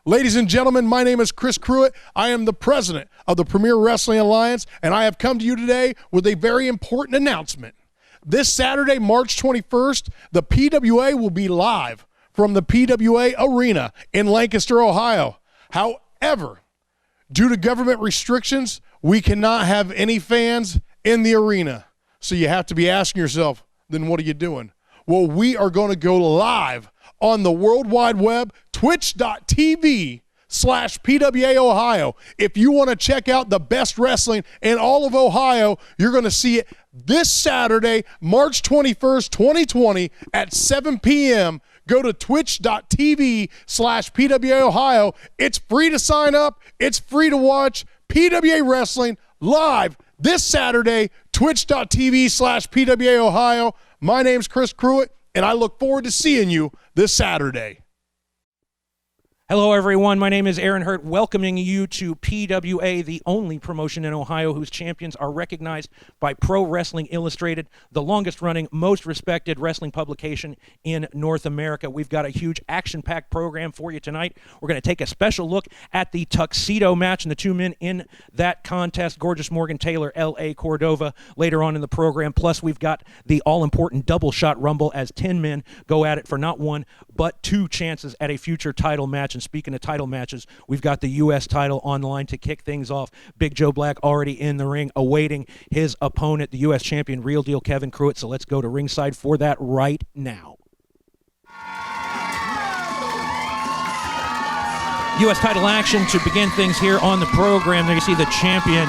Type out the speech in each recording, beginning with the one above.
Ladies and gentlemen, my name is Chris Cruit. I am the president of the Premier Wrestling Alliance, and I have come to you today with a very important announcement. This Saturday, March 21st, the PWA will be live from the PWA Arena in Lancaster, Ohio. However, due to government restrictions, we cannot have any fans in the arena. So you have to be asking yourself, then what are you doing? Well, we are going to go live on the World Wide Web, twitch.tv/PWA Ohio. If you want to check out the best wrestling in all of Ohio, you're going to see it this Saturday, March 21st, 2020 at 7 p.m. Go to twitch.tv/PWA Ohio. It's free to sign up. It's free to watch PWA Wrestling live this Saturday, twitch.tv/PWA Ohio. My name's Chris Cruit, and I look forward to seeing you this Saturday. Hello, everyone. My name is Aaron Hurt, welcoming you to PWA, the only promotion in Ohio whose champions are recognized by Pro Wrestling Illustrated, the longest-running, most respected wrestling publication in North America. We've got a huge action-packed program for you tonight. We're going to take a special look at the Tuxedo match and the two men in that contest, Gorgeous Morgan Taylor, L.A. Cordova, later on in the program. Plus, we've got the all-important double-shot rumble as 10 men go at it for not one, but two chances at a future title match. And speaking of title matches, we've got the U.S. title online to kick things off. Big Joe Black already in the ring awaiting his opponent, the U.S. champion, Real Deal Kevin Cruit. So let's go to ringside for that right now. U.S. title action to begin things here on the program. There you see the champion,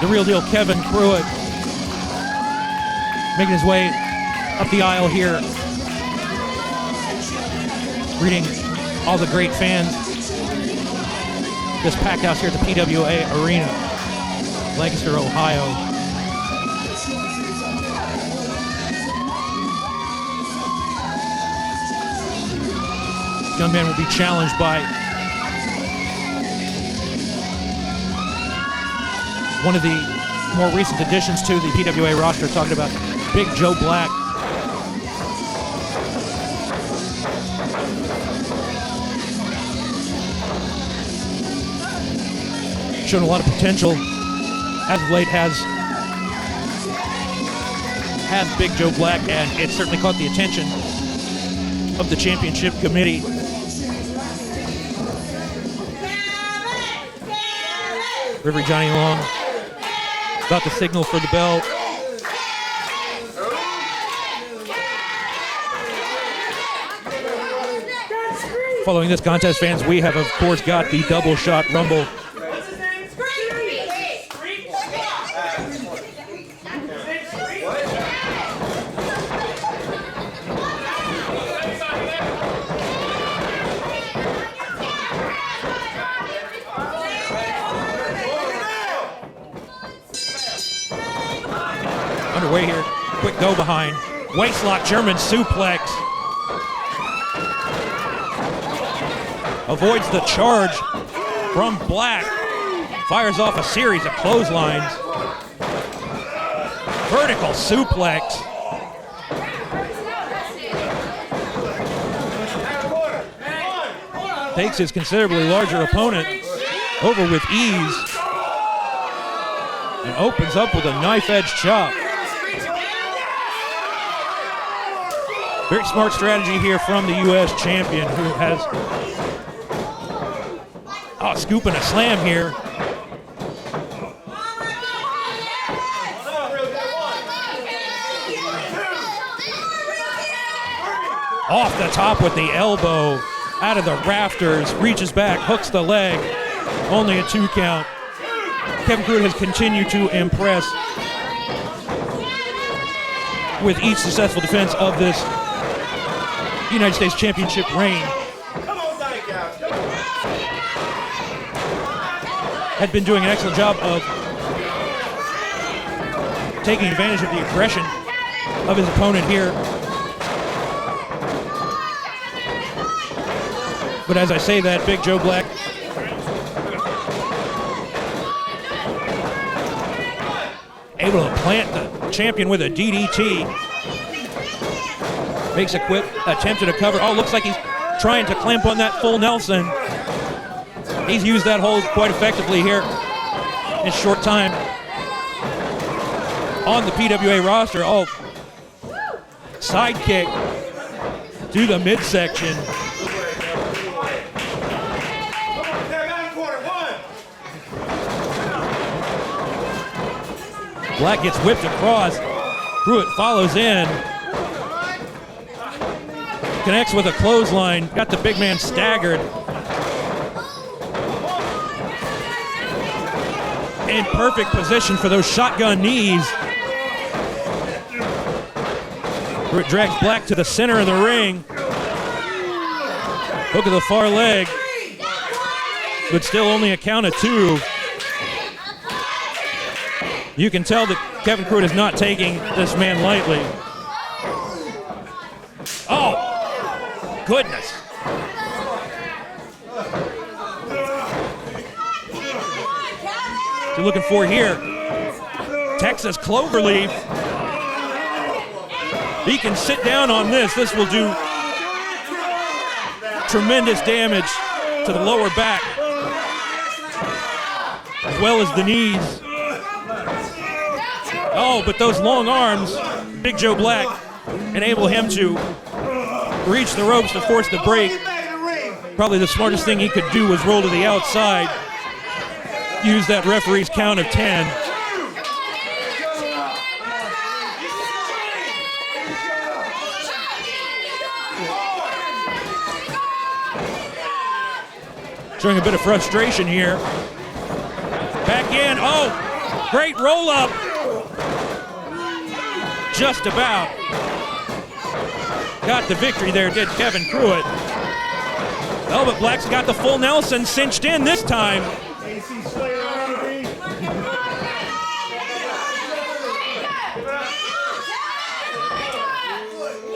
the Real Deal Kevin Cruit, making his way up the aisle here, greeting all the great fans. This packed house here at the PWA Arena, Lancaster, Ohio. Young man will be challenged by one of the more recent additions to the PWA roster, talking about Big Joe Black. Shown a lot of potential as of late has Big Joe Black, and it certainly caught the attention of the championship committee. Referee Johnny Long about to signal for the bell. Following this contest, fans, we have of course got the double shot rumble. Underway here, quick go behind, waistlock German suplex, avoids the charge from Black, fires off a series of clotheslines, vertical suplex, takes his considerably larger opponent over with ease, and opens up with a knife-edge chop. Very smart strategy here from the U.S. champion, who has scooping a slam here. Off the top with the elbow, out of the rafters, reaches back, hooks the leg, only a 2 count. Kevin Cruit has continued to impress with each successful defense of this United States Championship reign. Had been doing an excellent job of taking advantage of the aggression of his opponent here. But as I say that, Big Joe Black able to plant the champion with a DDT. Makes a quick attempt at a cover. Oh, looks like he's trying to clamp on that full Nelson. He's used that hold quite effectively here in short time on the PWA roster. Oh, side kick to the midsection. Black gets whipped across. Cruit follows in. Connects with a clothesline. Got the big man staggered. In perfect position for those shotgun knees. Cruit drags Black to the center of the ring. Hook of the far leg. But still only a count of 2. You can tell that Kevin Cruit is not taking this man lightly. Oh, goodness. What you're looking for here, Texas Cloverleaf. He can sit down on this. This will do tremendous damage to the lower back, as well as the knees. Oh, but those long arms, Big Joe Black, enable him to reach the ropes to force the break. Probably the smartest thing he could do was roll to the outside, use that referee's count of 10. Showing a bit of frustration here. Back in, oh, great roll up. Just about got the victory there, did Kevin Cruit. Oh, but Black's got the full Nelson cinched in this time.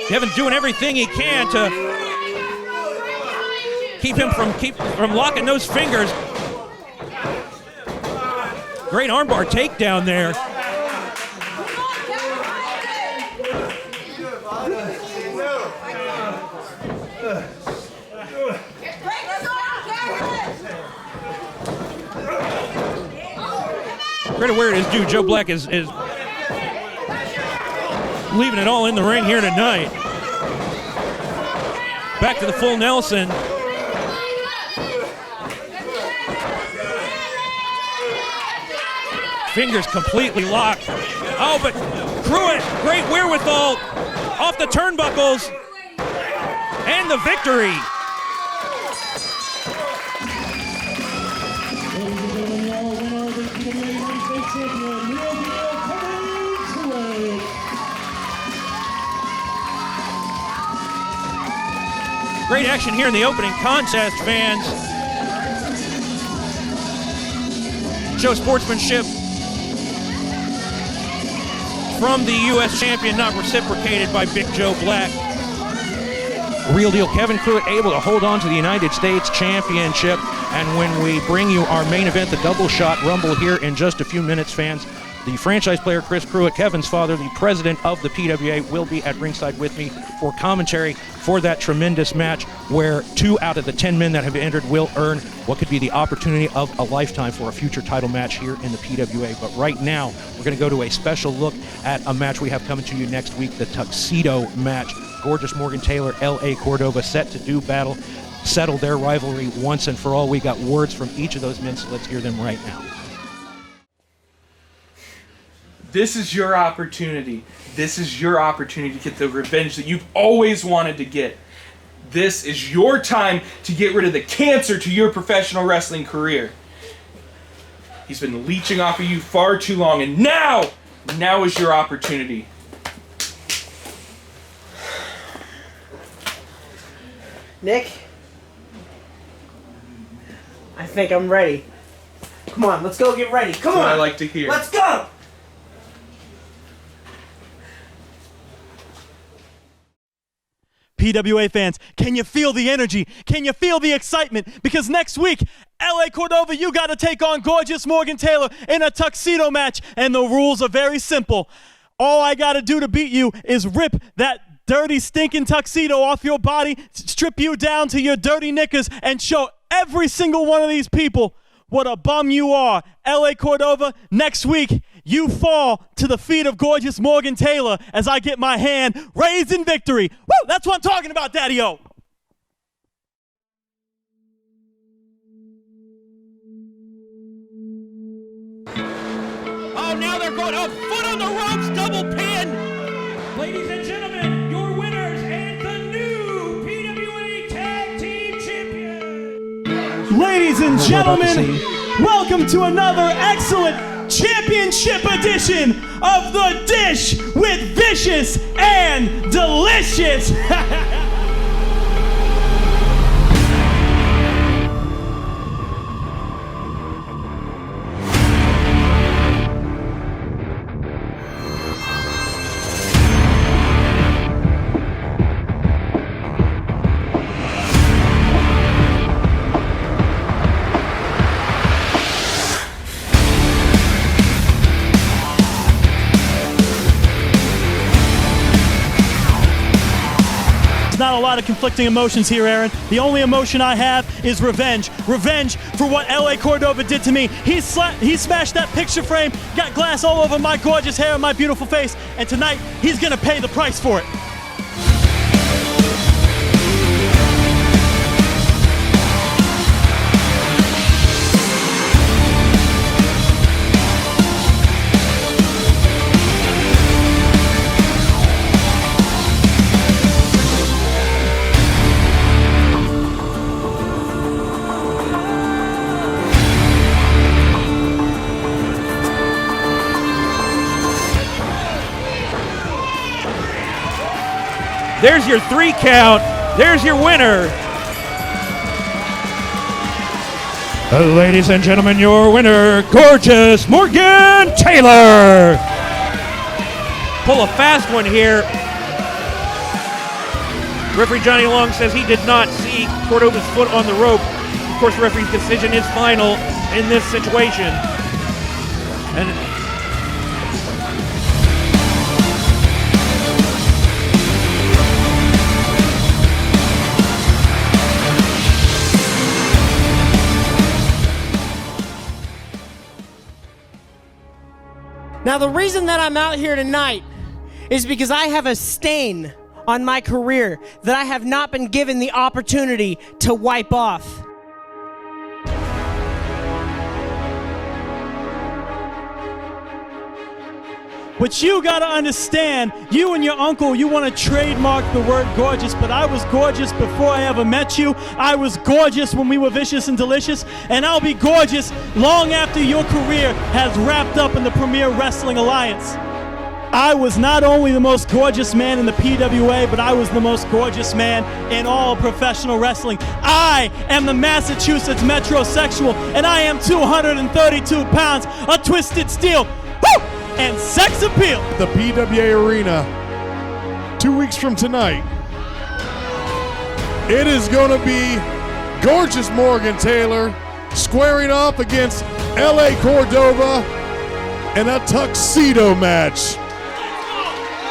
Kevin's doing everything he can to keep him from locking those fingers. Great armbar takedown there. Credit where it is due, Joe Black is leaving it all in the ring here tonight. Back to the full Nelson. Fingers completely locked. Oh, but Cruit, great wherewithal off the turnbuckles, and the victory. Great action here in the opening contest, fans. Show sportsmanship from the U.S. champion, not reciprocated by Big Joe Black. Real deal, Kevin Cruit able to hold on to the United States Championship. And when we bring you our main event, the Double Shot Rumble, here in just a few minutes, fans, the franchise player, Chris Cruit, Kevin's father, the president of the PWA, will be at ringside with me for commentary for that tremendous match where 2 out of the 10 men that have entered will earn what could be the opportunity of a lifetime for a future title match here in the PWA. But right now, we're going to go to a special look at a match we have coming to you next week, the Tuxedo match. Gorgeous Morgan Taylor, L.A. Cordova set to do battle, settle their rivalry once and for all. We got words from each of those men, so let's hear them right now. This is your opportunity. This is your opportunity to get the revenge that you've always wanted to get. This is your time to get rid of the cancer to your professional wrestling career. He's been leeching off of you far too long, and now is your opportunity. Nick, I think I'm ready. Come on, let's go get ready. Come on. That's what I like to hear. Let's go. PWA fans, can you feel the energy? Can you feel the excitement? Because next week, L.A. Cordova, you got to take on Gorgeous Morgan Taylor in a tuxedo match, and the rules are very simple. All I got to do to beat you is rip that dirty, stinking tuxedo off your body, strip you down to your dirty knickers, and show every single one of these people what a bum you are. LA Cordova, next week, you fall to the feet of gorgeous Morgan Taylor as I get my hand raised in victory. Woo! That's what I'm talking about, Daddy-O. Oh, now they're going a foot on the ropes, double pin. Ladies and gentlemen, your winners and the new PWA Tag Team Champions. Ladies and gentlemen, welcome to another excellent championship edition of The Dish with Vicious and Delicious. Not a lot of conflicting emotions here, Aaron. The only emotion I have is revenge. Revenge for what LA Cordova did to me. He smashed that picture frame, got glass all over my gorgeous hair and my beautiful face, and tonight he's gonna pay the price for it. There's your 3 count. There's your winner. Ladies and gentlemen, your winner, gorgeous Morgan Taylor. Pull a fast one here. Referee Johnny Long says he did not see Cordova's foot on the rope. Of course, the referee's decision is final in this situation. And Now, the reason that I'm out here tonight is because I have a stain on my career that I have not been given the opportunity to wipe off. But you gotta understand, you and your uncle, you wanna trademark the word gorgeous, but I was gorgeous before I ever met you. I was gorgeous when we were vicious and delicious, and I'll be gorgeous long after your career has wrapped up in the Premier Wrestling Alliance. I was not only the most gorgeous man in the PWA, but I was the most gorgeous man in all professional wrestling. I am the Massachusetts metrosexual, and I am 232 pounds of twisted steel. Woo! And sex appeal. The PWA Arena, 2 weeks from tonight. It is going to be gorgeous Morgan Taylor squaring off against LA Cordova in a Tuxedo match.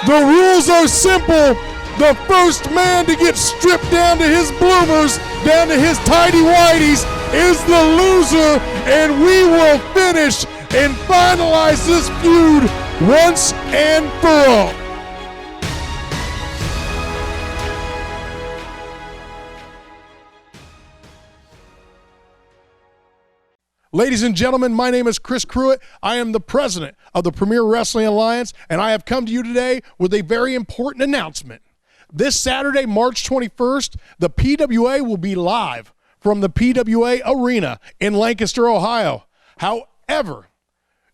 The rules are simple. The first man to get stripped down to his bloomers, down to his tidy whities, is the loser, and we will finish and finalize this feud once and for all. Ladies and gentlemen, my name is Chris Cruit. I am the president of the Premier Wrestling Alliance, and I have come to you today with a very important announcement. This Saturday, March 21st, the PWA will be live from the PWA Arena in Lancaster, Ohio. However,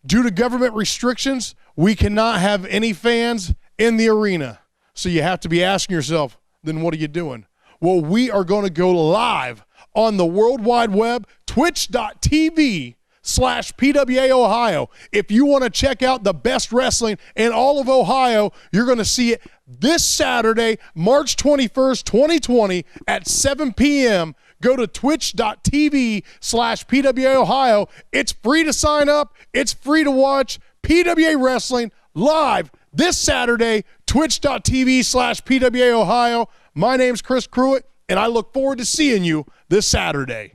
due to government restrictions, we cannot have any fans in the arena. So you have to be asking yourself, then what are you doing? Well, we are going to go live on the World Wide Web, twitch.tv/PWA Ohio. If you want to check out the best wrestling in all of Ohio, you're going to see it this Saturday, March 21st, 2020 at 7 p.m. Go to twitch.tv/PWA Ohio. It's free to sign up. It's free to watch PWA Wrestling live this Saturday, twitch.tv/PWA Ohio. My name's Chris Cruit, and I look forward to seeing you this Saturday.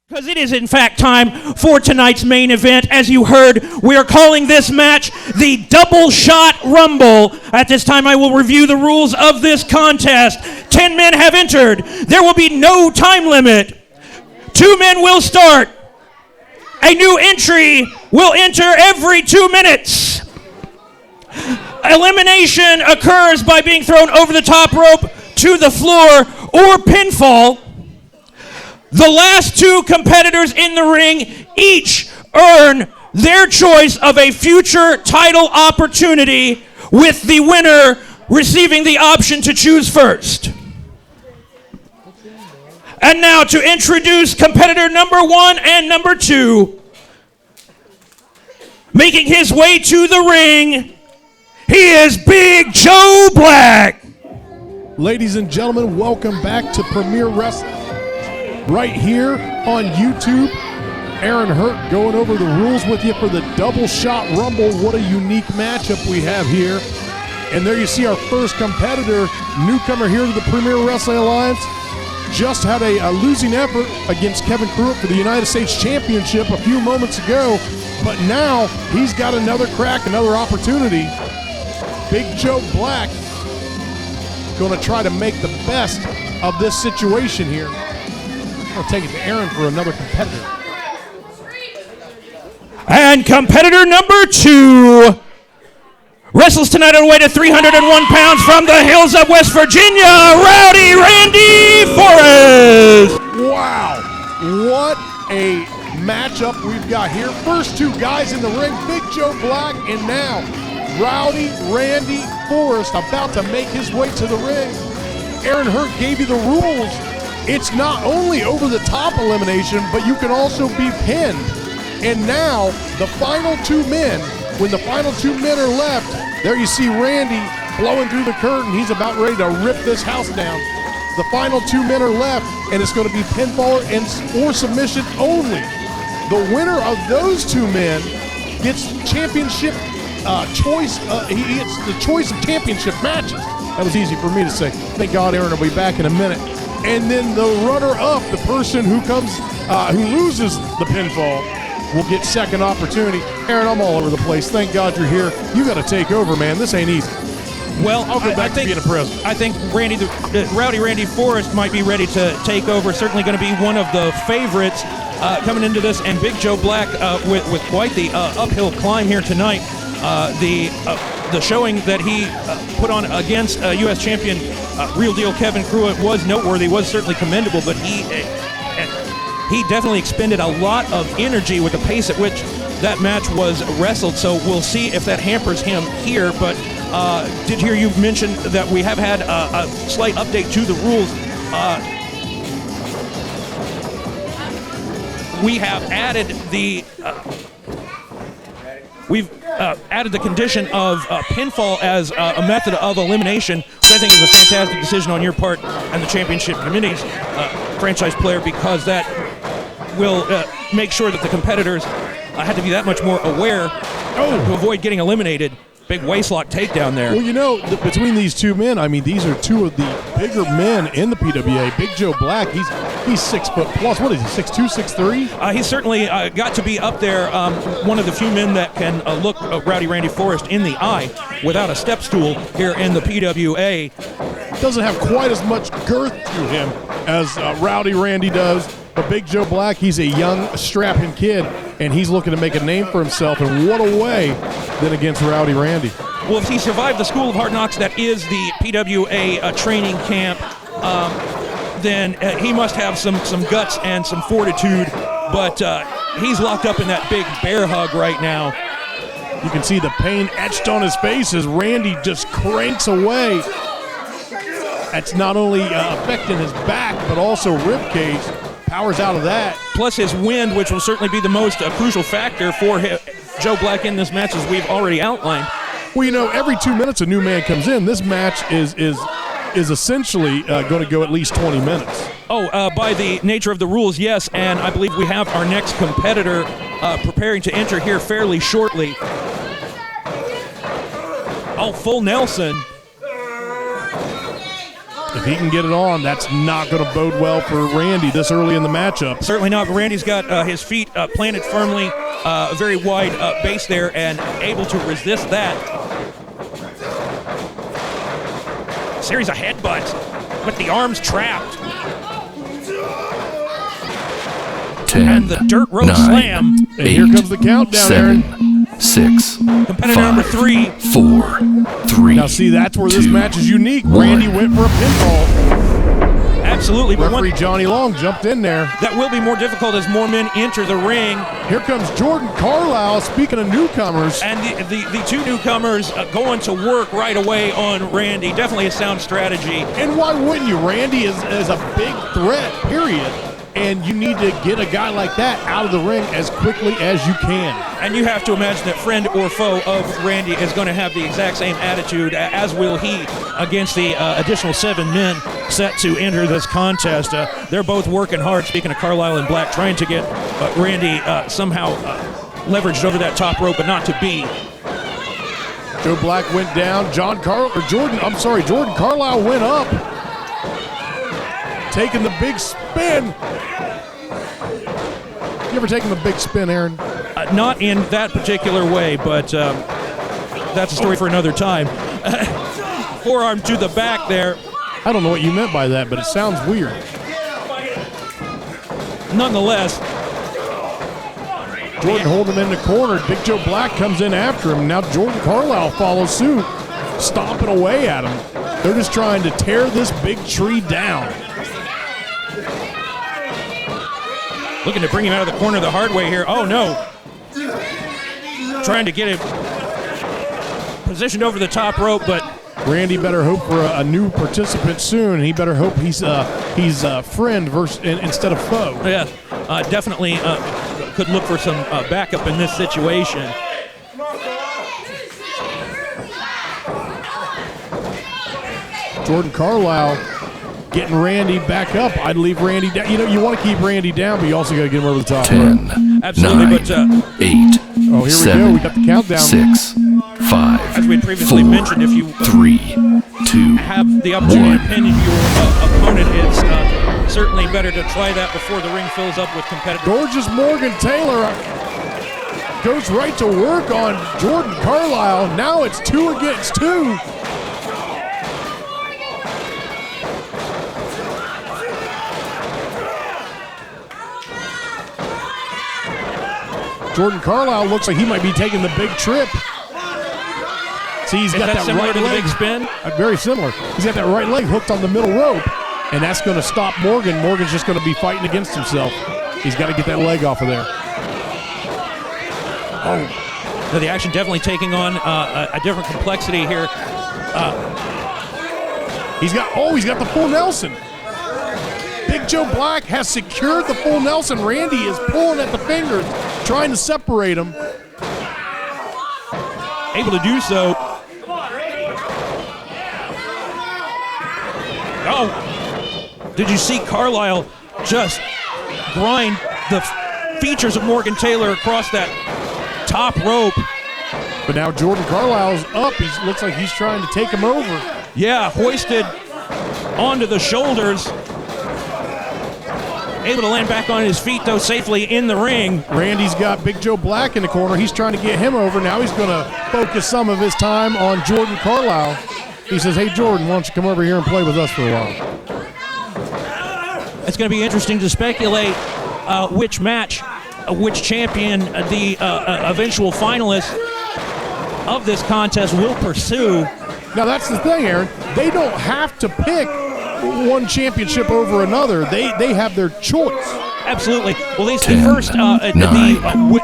Because it is, in fact, time for tonight's main event. As you heard, we are calling this match the Double Shot Rumble. At this time, I will review the rules of this contest. 10 men have entered. There will be no time limit. 2 men will start. A new entry will enter every 2 minutes. Elimination occurs by being thrown over the top rope to the floor or pinfall. The last 2 competitors in the ring each earn their choice of a future title opportunity, with the winner receiving the option to choose first. And now to introduce competitor number 1 and number 2. Making his way to the ring, he is Big Joe Black. Ladies and gentlemen, welcome back to Premier Wrestling. Right here on YouTube, Aaron Hurt going over the rules with you for the Double Shot Rumble. What a unique matchup we have here. And there you see our first competitor, newcomer here to the Premier Wrestling Alliance. Just had a losing effort against Kevin Cruit for the United States Championship a few moments ago. But now he's got another crack, another opportunity. Big Joe Black going to try to make the best of this situation here. I'll take it to Aaron for another competitor. And competitor number 2 wrestles tonight at a weight of 301 pounds from the hills of West Virginia, Rowdy Randy Forrest. Wow, what a matchup we've got here. First 2 guys in the ring, Big Joe Black, and now Rowdy Randy Forrest about to make his way to the ring. Aaron Hurt gave you the rules. It's not only over the top elimination, but you can also be pinned. And now, the final 2 men, when the final 2 men are left, there you see Randy blowing through the curtain. He's about ready to rip this house down. The final 2 men are left, and it's going to be pinfall or submission only. The winner of those 2 men gets championship choice. He gets the choice of championship matches. That was easy for me to say. Thank God Aaron will be back in a minute. And then the runner-up, the person who loses the pinfall, will get second opportunity. Aaron, I'm all over the place. Thank God you're here. You got to take over, man. This ain't easy. Well, I'll go back to being a president. I think Rowdy Randy Forrest might be ready to take over. Certainly going to be one of the favorites coming into this. And Big Joe Black with quite the uphill climb here tonight. The showing that he put on against U.S. champion Real Deal Kevin Cruit was noteworthy, was certainly commendable, but he definitely expended a lot of energy with the pace at which that match was wrestled, so we'll see if that hampers him here. But did hear you mention that we have had a slight update to the rules. We have added the added the condition of pinfall as a method of elimination, which I think is a fantastic decision on your part and the championship committee's franchise player, because that will make sure that the competitors have to be that much more aware to avoid getting eliminated. Big waistlock takedown there. Well, you know, between these 2 men, I mean, these are 2 of the bigger men in the PWA. Big Joe Black, he's 6 foot plus. What is he, 6'2", 6'3"? He's certainly got to be up there. One of the few men that can look Rowdy Randy Forrest in the eye without a step stool here in the PWA. Doesn't have quite as much girth to him as Rowdy Randy does. But Big Joe Black, he's a young, strapping kid, and he's looking to make a name for himself. And what a way than against Rowdy Randy. Well, if he survived the School of Hard Knocks, that is the PWA training camp, then he must have some guts and some fortitude. But he's locked up in that big bear hug right now. You can see the pain etched on his face as Randy just cranks away. That's not only affecting his back, but also rib cage. Powers out of that. Plus his wind, which will certainly be the most crucial factor for Joe Black in this match, as we've already outlined. Well, you know, every 2 minutes a new man comes in. This match is essentially going to go at least 20 minutes. By the nature of the rules, yes, and I believe we have our next competitor preparing to enter here fairly shortly. Oh, full Nelson. If he can get it on, that's not going to bode well for Randy this early in the matchup. Certainly not. But Randy's got his feet planted firmly, a very wide base there, and able to resist that. Series of headbutts with the arms trapped. 10, and the dirt road 9, slam. And here comes the countdown, 7, Aaron. 6, Competitor 5, number 3. 4, 3. Now see, that's where this 2, match is unique. 1. Randy went for a pinfall. Absolutely, but Referee Johnny Long jumped in there. that will be more difficult as more men enter the ring. Here comes Jordan Carlisle, speaking of newcomers. And the two newcomers going to work right away on Randy. Definitely a sound strategy. And why wouldn't you? Randy is a big threat, period. And you need to get a guy like that out of the ring as quickly as you can. And you have to imagine that friend or foe of Randy is going to have the exact same attitude, as will he, against the additional 7 men set to enter this contest. They're both working hard, speaking of Carlisle and Black, trying to get Randy somehow leveraged over that top rope, but not to be. Joe Black went down. Jordan Carlisle went up. Taking the big spin. You ever taken the big spin, Aaron? Not in that particular way, but that's a story for another time. Forearm to the back there. I don't know what you meant by that, but it sounds weird. Nonetheless, Jordan holding him in the corner. Big Joe Black comes in after him. Now Jordan Carlisle follows suit, stomping away at him. They're just trying to tear this big tree down. looking to bring him out of the corner the hard way here. Oh, no. Trying to get him positioned over the top rope, but Randy better hope for a new participant soon. He better hope he's a friend instead of foe. yeah, definitely could look for some backup in this situation. Jordan Carlisle getting Randy back up. I'd leave Randy down. You know, you want to keep Randy down, but you also got to get him over the top. 10, Absolutely, 9, but Oh, 8, here we 7, go. We got the countdown. 6, 5, as we had previously 4, mentioned, if you 3, 2, have the opportunity 1. to pin your opponent, it's certainly better to try that before the ring fills up with competitors. Gorgeous Morgan Taylor goes right to work on Jordan Carlisle. Now it's 2 against 2. Jordan Carlisle looks like he might be taking the big trip. See, he's got that similar right to the leg. big spin? Very similar. He's got that right leg hooked on the middle rope, and that's going to stop Morgan. Morgan's just going to be fighting against himself. He's got to get that leg off of there. Oh, so the action definitely taking on a different complexity here. He's got the full Nelson. Big Joe Black has secured the full Nelson. Randy is pulling at the fingers, trying to separate him. Able to do so. Oh, did you see Carlisle just grind the features of Morgan Taylor across that top rope? But now Jordan Carlisle's up. He looks like he's trying to take him over. Yeah, hoisted onto the shoulders. Able to land back on his feet, though, safely in the ring. Randy's got Big Joe Black in the corner. He's trying to get him over. Now he's going to focus some of his time on Jordan Carlisle. He says, hey, Jordan, why don't you come over here and play with us for a while? It's going to be interesting to speculate which match, which champion the eventual finalist of this contest will pursue. Now, that's the thing, Aaron. They don't have to pick one championship over another. They have their choice. Absolutely. Well, at least 10, the first, the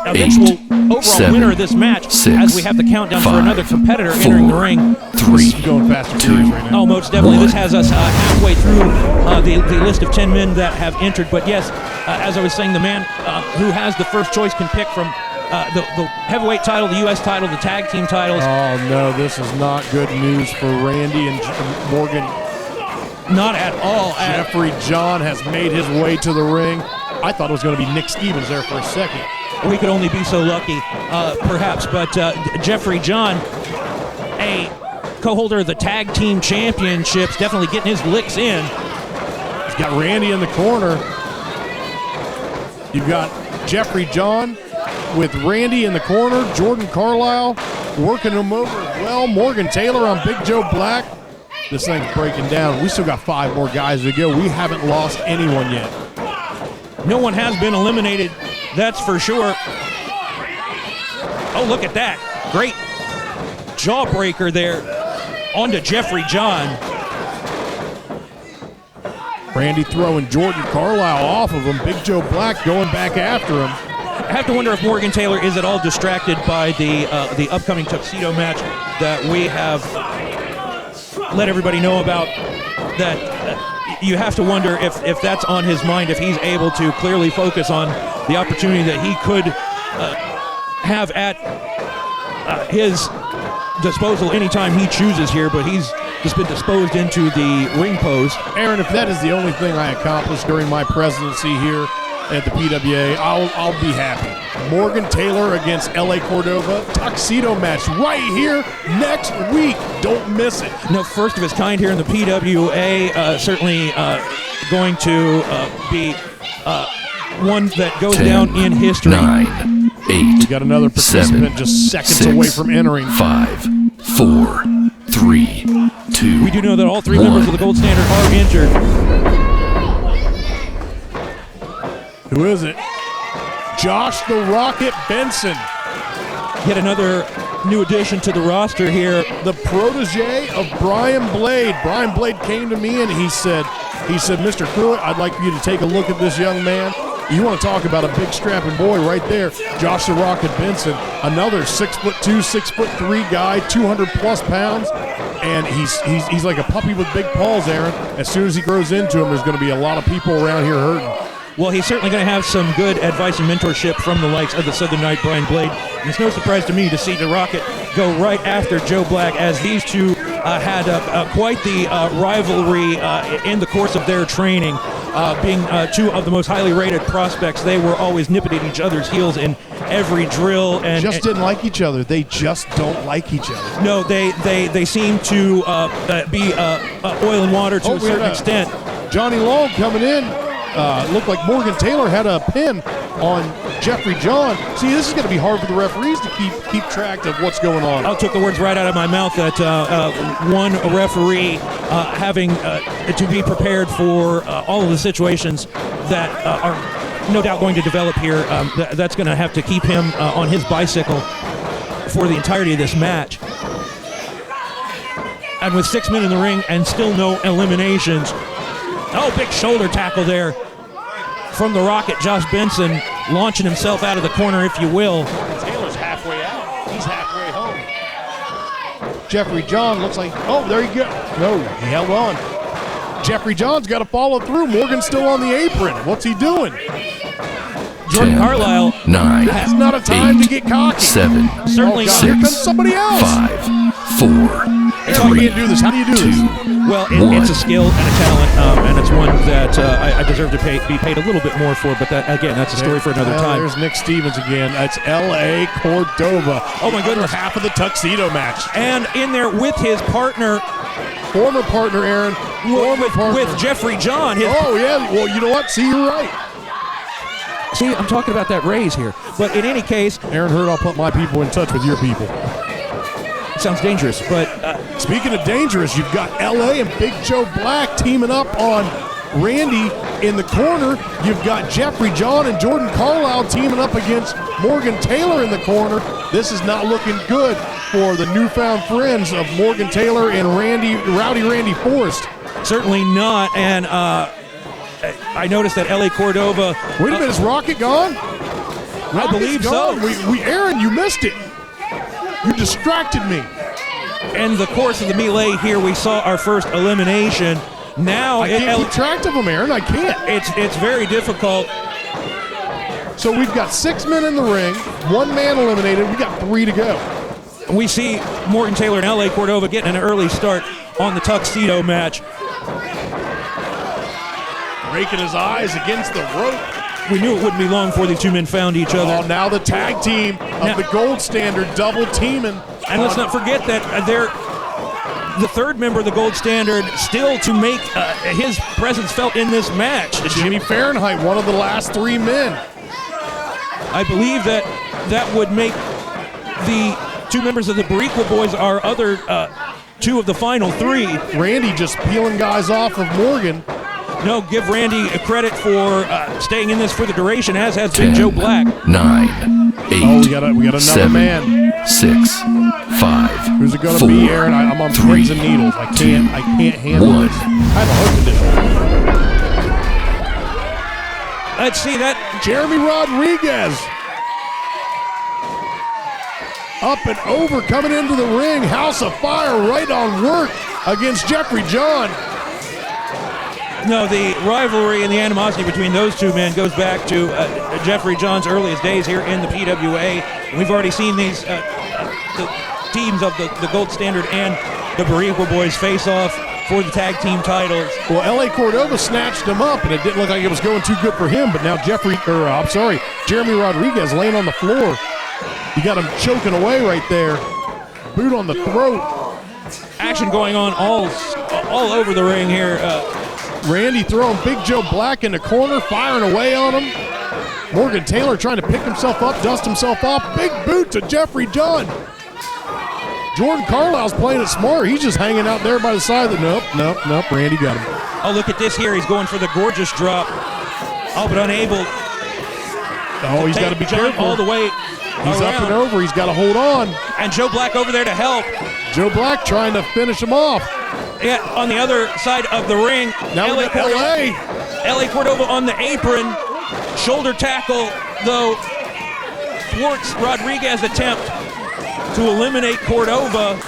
eventual 8, overall 7, winner of this match, 6, as we have the countdown for 5, another competitor 4, entering the ring. 3, This is going fast and 2, furious right now. Oh, most definitely. 1. This has us halfway through the list of 10 men that have entered. But yes, as I was saying, the man who has the first choice can pick from the heavyweight title, the U.S. title, the tag team titles. Oh, no, this is not good news for Randy and Morgan. Not at all. Jeffrey John has made his way to the ring. I thought it was going to be Nick Stevens there for a second. We could only be so lucky, perhaps. But Jeffrey John, a co-holder of the tag team championships, definitely getting his licks in. He's got Randy in the corner. You've got Jeffrey John with Randy in the corner. Jordan Carlisle working him over as well. Morgan Taylor on Big Joe Black. This thing's breaking down. We still got 5 more guys to go. We haven't lost anyone yet. No one has been eliminated, that's for sure. Oh, look at that. Great jawbreaker there onto Jeffrey John. Randy throwing Jordan Carlisle off of him. Big Joe Black going back after him. I have to wonder if Morgan Taylor is at all distracted by the upcoming Tuxedo match that we have let everybody know about. That you have to wonder if that's on his mind, if he's able to clearly focus on the opportunity that he could have at his disposal anytime he chooses here, but he's just been disposed into the ring post. Aaron, if that is the only thing I accomplished during my presidency here at the PWA, I'll be happy. Morgan Taylor against LA Cordova, Tuxedo match right here next week. Don't miss it. No, first of its kind here in the PWA, certainly going to be one that goes 10, down in history. 9, 8. We got another participant 7, just seconds 6, away from entering. 5, 4, 3, 2. We do know that all 3 1. members of the Gold Standard are injured. Who is it? Josh the Rocket Benson, Yet another new addition to the roster here. the protege of Brian Blade. Brian Blade came to me and he said, Mr. Cruit, I'd like for you to take a look at this young man. You want to talk about a big strapping boy right there. Josh the Rocket Benson, another 6'2", 6'3" guy, 200 plus pounds. And he's like a puppy with big paws, Aaron. As soon as he grows into him, there's going to be a lot of people around here hurting. Well, he's certainly going to have some good advice and mentorship from the likes of the Southern Knight, Brian Blade. And it's no surprise to me to see the Rocket go right after Joe Black, as these two had quite the rivalry in the course of their training. Being 2 of the most highly rated prospects, they were always nipping at each other's heels in every drill. And Just didn't like each other. They just don't like each other. no, they seem to be oil and water to a certain extent. Johnny Long coming in. Looked like Morgan Taylor had a pin on Jeffrey John. See, this is going to be hard for the referees to keep track of what's going on. I took the words right out of my mouth that one referee having to be prepared for all of the situations that are no doubt going to develop here. That's going to have to keep him on his bicycle for the entirety of this match. And with 6 men in the ring and still no eliminations. Oh, big shoulder tackle there from the Rocket. Josh Benson launching himself out of the corner, if you will. Taylor's halfway out. He's halfway home. Jeffrey John looks like, oh, there you go. No, he held on. Jeffrey John's got to follow through. Morgan's still on the apron. What's he doing? Jordan 10, Carlisle 9, That's not a time 8, to get cocky. 7, certainly Oh, God, 6, here comes somebody else. 5, 4, Aaron, you 3, can't do this. How do you do 2. this? Well, One. it's a skill and a talent, and it's one that I deserve to be paid a little bit more for. But again, that's a story for another Well, time. There's Nick Stevens again. That's L.A. Cordova. Oh, my The other goodness. half of the Tuxedo match. And in there with his partner, Former partner, Aaron. Former partner. with Jeffrey John. Oh, yeah. Well, you know what? See, you're right. See, I'm talking about that raise here. But in any case, Aaron Hurd, I'll put my people in touch with your people. it sounds dangerous. But Speaking of dangerous, you've got LA and Big Joe Black teaming up on Randy in the corner. You've got Jeffrey John and Jordan Carlisle teaming up against Morgan Taylor in the corner. This is not looking good for the newfound friends of Morgan Taylor and Rowdy Randy Forrest. certainly not. And I noticed that LA Cordova. Wait a minute, is Rocket gone? I believe so. Aaron, you missed it. You distracted me. In the course of the melee here, we saw our first elimination. Now I can't keep track of them, Aaron. I can't. it's very difficult. So we've got 6 men in the ring, 1 man eliminated. We got 3 to go. We see Morgan Taylor and LA Cordova getting an early start on the Tuxedo match. Raking his eyes against the rope. We knew it wouldn't be long before these 2 men found each Oh, other. now the tag team of Now- the Gold Standard double teaming. And let's not forget that the third member of the Gold Standard still to make his presence felt in this match. Jimmy Fahrenheit, one of the last 3 men. I believe that would make the 2 members of the Bariqua Boys our other 2 of the final 3. Randy just peeling guys off of Morgan. No, give Randy credit for staying in this for the duration, as has been Joe Black. 9, 8, we got another 7, man. 6, 5, Who's it going to 4, be, Aaron? I'm on 3, pins and needles. I can't handle 1. this. I have a heart condition. Let's see that. Jeremy Rodriguez. Up and over, coming into the ring. House of Fire right on work against Jeffrey John. No, the rivalry and the animosity between those 2 men goes back to Jeffrey John's earliest days here in the PWA. We've already seen these the teams of the Gold Standard and the Bariqua Boys face off for the tag team titles. Well, L.A. Cordova snatched him up, and it didn't look like it was going too good for him. But now Jeremy Rodriguez laying on the floor. You got him choking away right there. Boot on the throat. Action going on all over the ring here. Randy throwing Big Joe Black in the corner, firing away on him. Morgan Taylor trying to pick himself up, dust himself off. Big boot to Jeffrey John. Jordan Carlisle's playing it smart. He's just hanging out there by the side of the nope. Randy got him. Oh, look at this here. He's going for the gorgeous drop. Oh, but unable. Oh, he's got to be John careful. all the way He's around. up and over. He's got to hold on. And Joe Black over there to help. Joe Black trying to finish him off. Yeah, on the other side of the ring. Now we got L.A. L.A. Cordova on the apron. Shoulder tackle, though, thwarts Rodriguez's attempt to eliminate Cordova.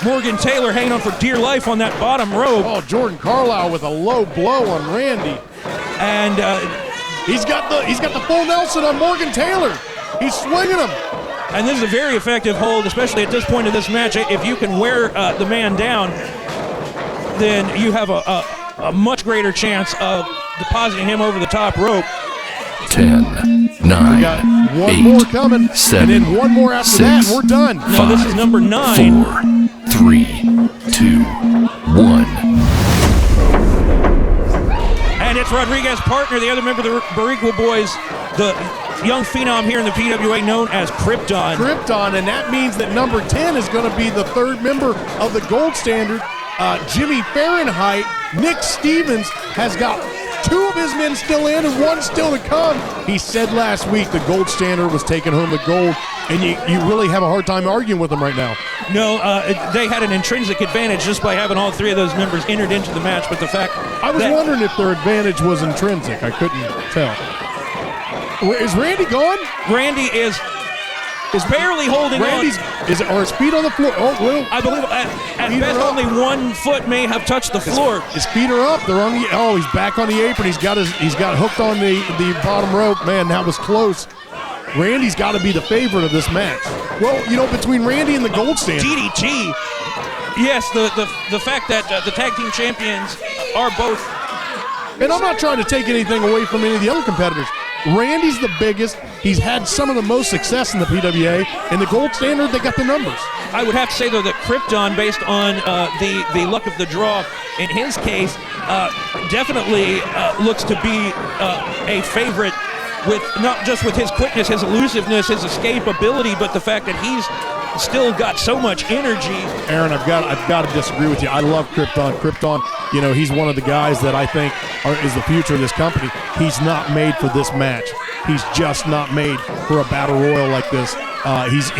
Morgan Taylor hanging on for dear life on that bottom rope. Oh, Jordan Carlisle with a low blow on Randy. And he's got the full Nelson on Morgan Taylor. He's swinging him. And this is a very effective hold, especially at this point of this match. If you can wear the man down, then you have a much greater chance of depositing him over the top rope. 10, 9, We got one 8, more coming, 7, and then one more after 6, that, and we're done. No, this is number 9. 4, 3, 2, 1. And it's Rodriguez's partner, the other member of the Bariqua Boys, the young phenom here in the PWA known as Krypton. Krypton, and that means that number 10 is going to be the 3rd member of the Gold Standard. Jimmy Fahrenheit. Nick Stevens has got 2 of his men still in and 1 still to come. He said last week the Gold Standard was taking home the gold, and you really have a hard time arguing with him right now. No, they had an intrinsic advantage just by having all 3 of those members entered into the match, but the fact I was wondering if their advantage was intrinsic. I couldn't tell. Is Randy gone? Randy is barely holding Randy's, on. is his feet on the floor? Oh, well. I believe at Feet best are up. only 1 foot may have touched the floor. His feet are up. They're on the. Oh, he's back on the apron. He's got hooked on the bottom rope. Man, that was close. Randy's got to be the favorite of this match. Well, between Randy and the Gold Standard. DDT. Yes, the fact that the tag team champions are both. And I'm not trying to take anything away from any of the other competitors. Randy's the biggest. He's had some of the most success in the PWA. And the Gold Standard, they got the numbers. I would have to say, though, that Krypton, based on the luck of the draw in his case, definitely looks to be a favorite with not just with his quickness, his elusiveness, his escapability, but the fact that he's still got so much energy. Aaron, I've got to disagree with you. I love Krypton. Krypton, he's one of the guys that I think is the future of this company. He's not made for this match. He's just not made for a battle royal like this. He's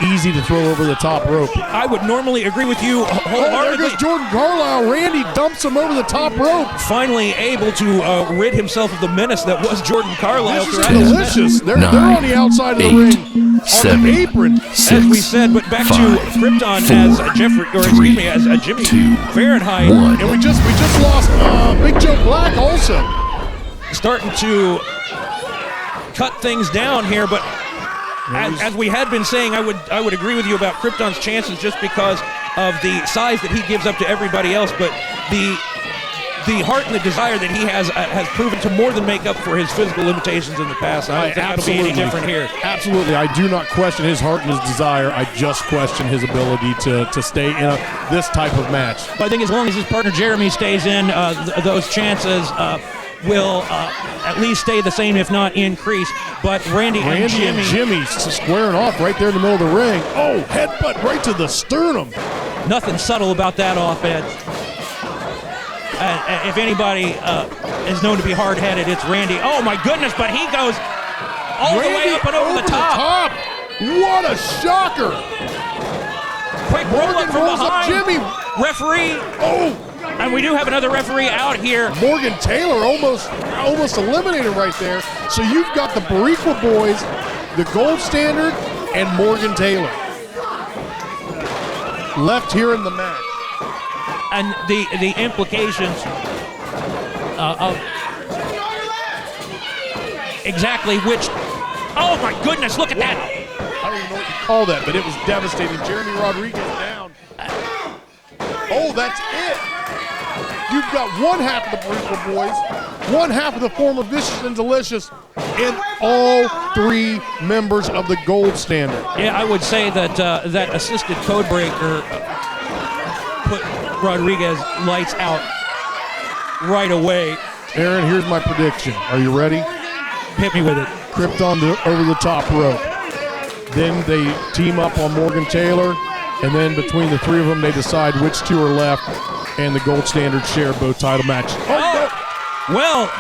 easy to throw over the top rope. I would normally agree with you Oh, there wholeheartedly. goes Jordan Carlisle. Randy dumps him over the top rope. Finally able to rid himself of the menace that was Jordan Carlisle. This is throughout this match. delicious. They're 9, on the outside of the 8, ring, on 7, the apron. 6, As we said, but back 5, to Krypton 4, as Jimmy 2, Fahrenheit. 1. And we just lost Big Joe Black also. Starting to cut things down here, but as we had been saying, I would agree with you about Krypton's chances just because of the size that he gives up to everybody else, but the the heart and the desire that he has proven to more than make up for his physical limitations in the past. I don't think that'll be any different here. Absolutely. I do not question his heart and his desire. I just question his ability to stay in this type of match. But I think as long as his partner Jeremy stays in, those chances will at least stay the same, if not increase. But Randy and Jimmy squaring off right there in the middle of the ring. Oh, headbutt right to the sternum. Nothing subtle about that offense. If anybody is known to be hard-headed, it's Randy. Oh, my goodness, but he goes all the way up and over the top. What a shocker. Quick roll-up from behind. Jimmy. Referee. Oh. And we do have another referee out here. Morgan Taylor almost eliminated right there. So you've got the Boricua Boys, the Gold Standard, and Morgan Taylor left here in the match. And the implications of exactly which. Oh my goodness! Look at that. I don't even know what you call that, but it was devastating. Jeremy Rodriguez down. Oh, that's it. You've got one half of the Boricua Boys, one half of the former Vicious and Delicious, and all three members of the Gold Standard. Yeah, I would say that that assisted codebreaker put Rodriguez lights out right away. Aaron, here's my prediction. Are you ready? Hit me with it. Krypton over the top rope. Then they team up on Morgan Taylor, and then between the three of them, they decide which two are left, and the Gold Standard share both title matches. Well,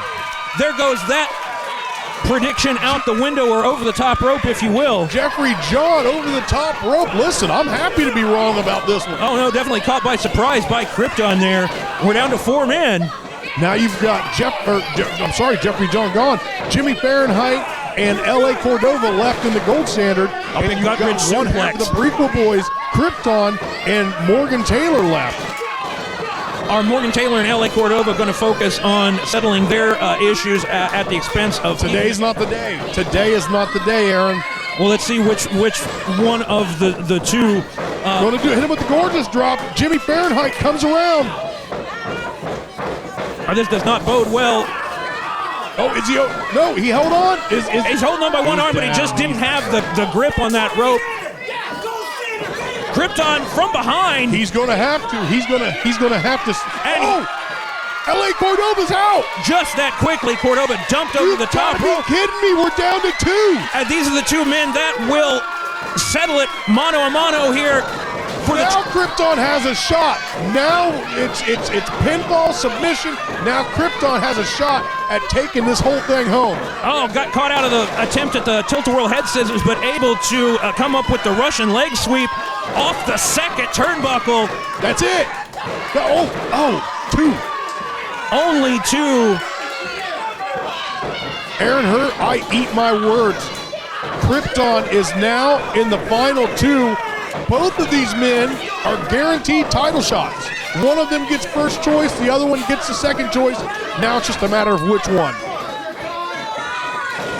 there goes that prediction out the window, or over the top rope, if you will. Jeffrey John over the top rope. Listen, I'm happy to be wrong about this one. Oh, no, definitely caught by surprise by Krypton there. We're down to 4 men. Now you've got Jeffrey John gone. Jimmy Fahrenheit and L.A. Cordova left in the Gold Standard. And you've got one half of the Boricua Boys, Krypton, and Morgan Taylor left. Are Morgan Taylor and L.A. Cordova going to focus on settling their issues at the expense of... Today's not the day. Today is not the day, Aaron. Well, let's see which one of the two... Going to hit him with the gorgeous drop. Jimmy Fahrenheit comes around. This does not bode well. Oh, is he... No, he held on. He's holding on by one arm, but he just didn't have the grip on that rope. Krypton from behind. He's going to have to. He's going to have to. And L.A. Cordova's out. Just that quickly, Cordova dumped over the top rope. Are you kidding me? We're down to 2. And these are the 2 men that will settle it mano a mano here. Now Krypton has a shot. Now it's pinfall submission. Now Krypton has a shot at taking this whole thing home. Oh, got caught out of the attempt at the tilt-a-whirl head scissors, but able to come up with the Russian leg sweep off the second turnbuckle. That's it. 2. Only 2. Aaron Hurt, I eat my words. Krypton is now in the final 2. Both of these men are guaranteed title shots. One of them gets first choice, the other one gets the second choice. Now it's just a matter of which one.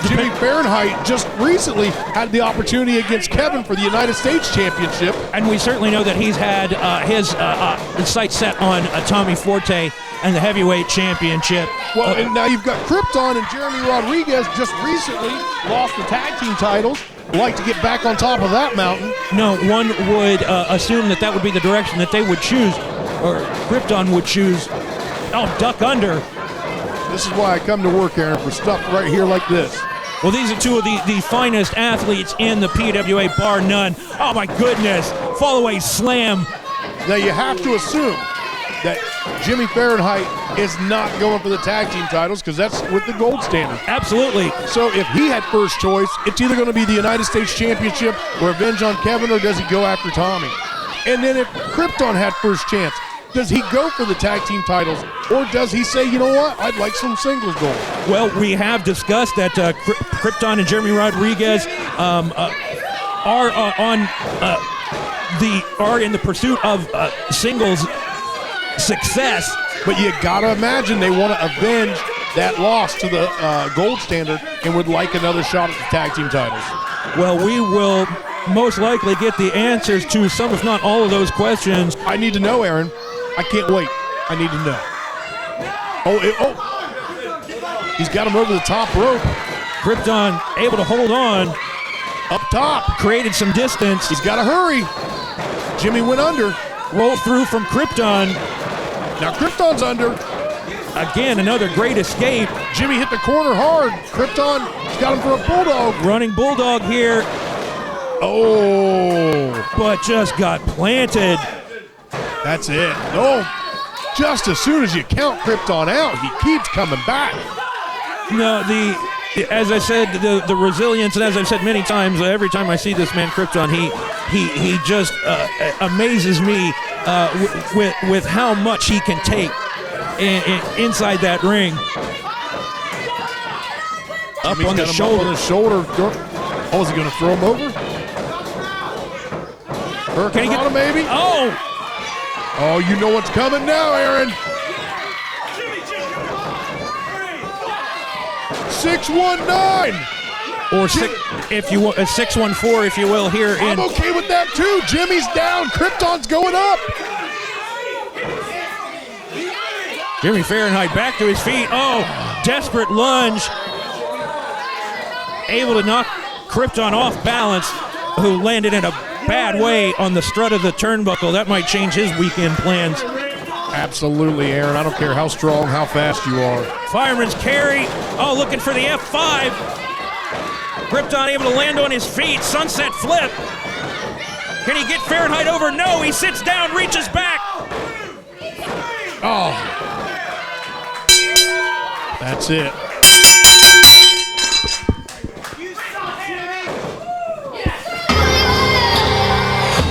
Jimmy Fahrenheit just recently had the opportunity against Kevin for the United States Championship. And we certainly know that he's had his sights set on Tommy Forte and the Heavyweight Championship. Well, and now you've got Krypton and Jeremy Rodriguez just recently lost the tag team titles. Like to get back on top of that mountain. No, one would assume that would be the direction that they would choose, or Krypton would choose. Oh, duck under. This is why I come to work, Aaron, for stuff right here like this. Well, these are 2 of the finest athletes in the PWA, bar none. Oh, my goodness. Fall-away slam. Now, you have to assume that Jimmy Fahrenheit is not going for the tag team titles because that's with the Gold Standard. Absolutely. So if he had first choice, it's either going to be the United States Championship, Revenge on Kevin, or does he go after Tommy? And then if Krypton had first chance, does he go for the tag team titles, or does he say, you know what, I'd like some singles gold? Well, we have discussed that Krypton and Jeremy Rodriguez are in the pursuit of singles success. But you gotta imagine they want to avenge that loss to the Gold Standard and would like another shot at the tag team titles. Well, we will most likely get the answers to some, if not all, of those questions. I need to know, Aaron. I can't wait. I need to know. He's got him over the top rope. Krypton able to hold on. Up top. Created some distance. He's got to hurry. Jimmy went under. Roll through from Krypton. Now Krypton's under. Again, another great escape. Jimmy hit the corner hard. Krypton's got him for a bulldog. Running bulldog here. Oh. But just got planted. That's it. No. Just as soon as you count Krypton out, he keeps coming back. No, as I said, the resilience, and as I've said many times, every time I see this man Krypton, he just amazes me with how much he can take inside that ring. Up on the shoulder. Up on the shoulder. Oh, is he going to throw him over? Can he get him, maybe? Oh! Oh, you know what's coming now, Aaron. 619. Or if you want, 614, if you will, here I'm in. okay with that too. Jimmy's down. Krypton's going up. Jimmy Fahrenheit back to his feet. Oh, desperate lunge. Able to knock Krypton off balance, who landed in a bad way on the strut of the turnbuckle. That might change his weekend plans. Absolutely, Aaron. I don't care how strong, how fast you are. Fireman's carry. Oh, looking for the F5. Krypton able to land on his feet. Sunset flip. Can he get Fahrenheit over? No, he sits down, reaches back. Oh. That's it.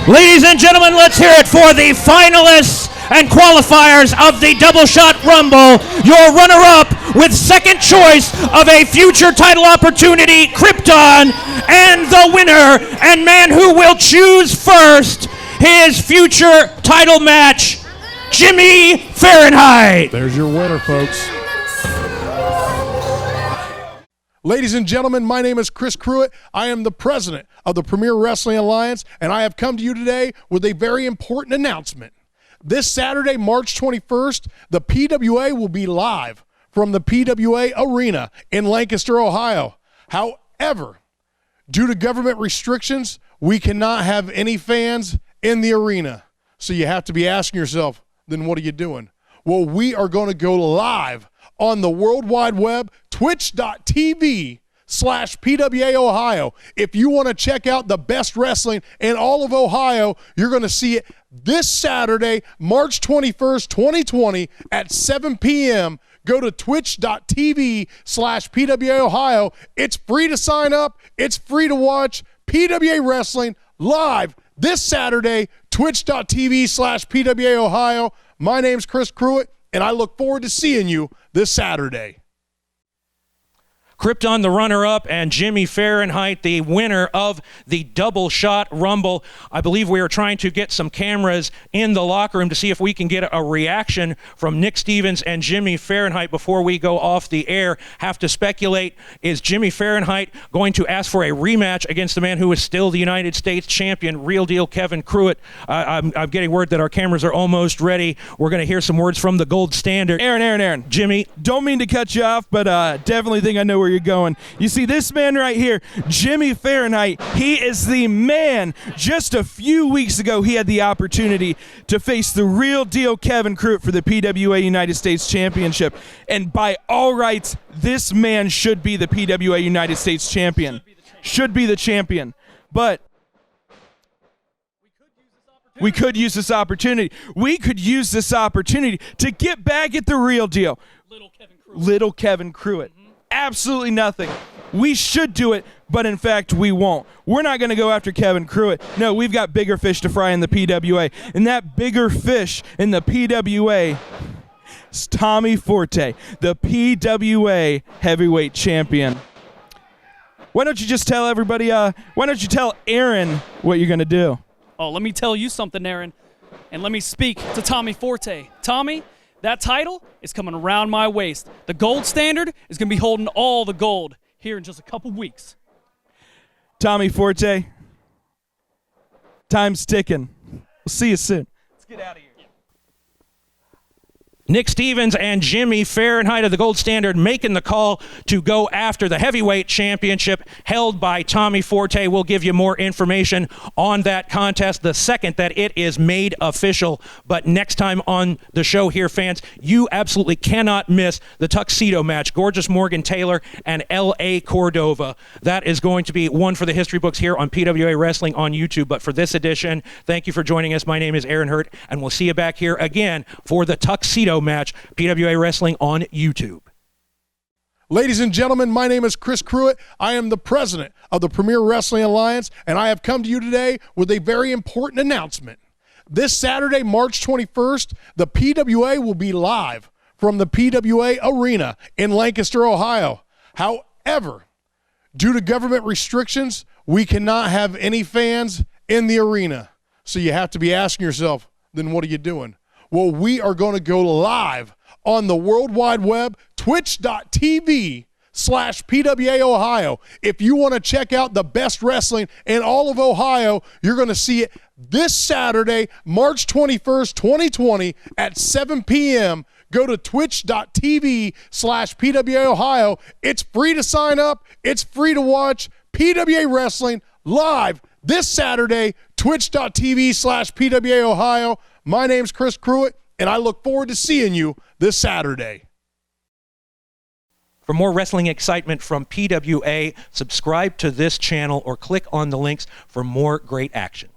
Ladies and gentlemen, let's hear it for the finalists and qualifiers of the Double Shot Rumble. Your runner-up with second choice of a future title opportunity, Krypton, and the winner and man who will choose first his future title match, Jimmy Fahrenheit. There's your winner, folks. Ladies and gentlemen, my name is Chris Cruit. I am the president of the Premier Wrestling Alliance, and I have come to you today with a very important announcement. This Saturday, March 21st, the PWA will be live from the PWA Arena in Lancaster, Ohio. However, due to government restrictions, we cannot have any fans in the arena. So you have to be asking yourself, then what are you doing? Well, we are going to go live on the World Wide Web, twitch.tv/PWA Ohio. If you want to check out the best wrestling in all of Ohio, you're going to see it this Saturday, March 21st, 2020 at 7 p.m. Go to twitch.tv/PWA Ohio. It's free to sign up. It's free to watch PWA Wrestling live this Saturday, twitch.tv/PWA Ohio. My name's Chris Cruit, and I look forward to seeing you this Saturday. Krypton, the runner-up, and Jimmy Fahrenheit, the winner of the Double Shot Rumble. I believe we are trying to get some cameras in the locker room to see if we can get a reaction from Nick Stevens and Jimmy Fahrenheit before we go off the air. Have to speculate, is Jimmy Fahrenheit going to ask for a rematch against the man who is still the United States champion, Real Deal Kevin Cruit? I'm getting word that our cameras are almost ready. We're going to hear some words from the gold standard. Aaron. Jimmy. Don't mean to cut you off, but definitely think I know where you're going. You see, this man right here, Jimmy Fahrenheit, he is the man. Just a few weeks ago, he had the opportunity to face the Real Deal Kevin Cruit for the PWA United States Championship. And by all rights, this man should be the PWA United States Champion. Should be the champion. But we could use this opportunity. We could use this opportunity to get back at the Real Deal. Little Kevin Cruit. Absolutely nothing. We should do it, but in fact, we won't. We're not going to go after Kevin Cruit. No, we've got bigger fish to fry in the PWA. And that bigger fish in the PWA is Tommy Forte, the PWA heavyweight champion. Why don't you just tell everybody, why don't you tell Aaron what you're going to do? Oh, let me tell you something, Aaron, and let me speak to Tommy Forte. Tommy, that title is coming around my waist. The gold standard is going to be holding all the gold here in just a couple weeks. Tommy Forte, time's ticking. We'll see you soon. Let's get out of here. Nick Stevens and Jimmy Fahrenheit of the Gold Standard making the call to go after the heavyweight championship held by Tommy Forte. We'll give you more information on that contest the second that it is made official. But next time on the show here, fans, you absolutely cannot miss the Tuxedo match. Gorgeous Morgan Taylor and L.A. Cordova. That is going to be one for the history books here on PWA Wrestling on YouTube. But for this edition, thank you for joining us. My name is Aaron Hurt, and we'll see you back here again for the Tuxedo match, PWA Wrestling on YouTube. Ladies and gentlemen, my name is Chris Cruit. I am the president of the Premier Wrestling Alliance, and I have come to you today with a very important announcement. This Saturday, March 21st, the PWA will be live from the PWA Arena in Lancaster, Ohio. However, due to government restrictions, we cannot have any fans in the arena. So you have to be asking yourself, then what are you doing? Well, we are going to go live on the World Wide Web, twitch.tv/PWA Ohio. If you want to check out the best wrestling in all of Ohio, you're going to see it this Saturday, March 21st, 2020 at 7 p.m. Go to twitch.tv/PWA Ohio. It's free to sign up. It's free to watch PWA Wrestling live this Saturday, twitch.tv/PWA Ohio. My name's Chris Cruit, and I look forward to seeing you this Saturday. For more wrestling excitement from PWA, subscribe to this channel or click on the links for more great action.